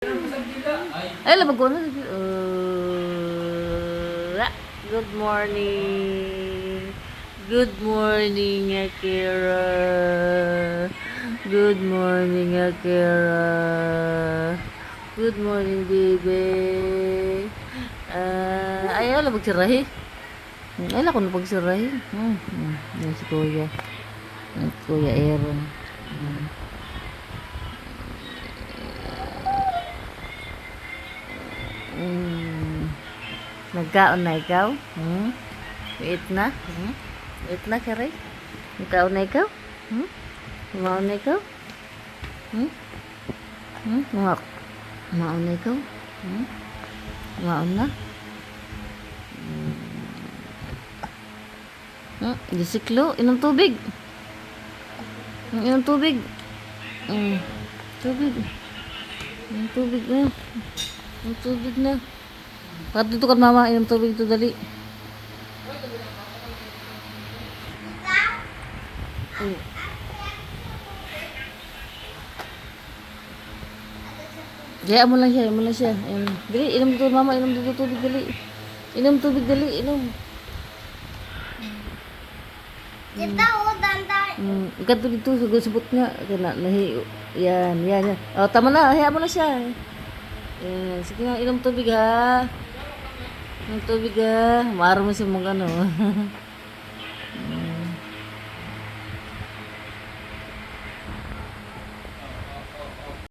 Ay, labag ko na. Good morning. Good morning, Akira. Good morning, Akira. Good morning, baby. Ay, labag sirahi. Ay, ko na pagsirahi. Yan si Kuya. Yan si Kuya Aaron. Nagkaon na ikaw? Wait na? Wait na, Karay? Nagkaon na ikaw? Kumaon na ikaw? Kumaon na ikaw? Kumaon na? Gisiklo, inom tubig. Inom tubig. Tubig. Inom tubig na. Inom tubig na. Bakit dito ka mama, inom tubig ito dali. Kaya mo lang siya, mo lang siya. Dali, inom dito mama, inom dito tubig dali. Inom tubig dali, inom. Kita o dandan. Ikat dito, subot nga. Kaya nahi, yan. O, tama na, hayaan mo na siya. Sige na, inom tubig ha. Inom tubig ha. Maro mo siya mong ano.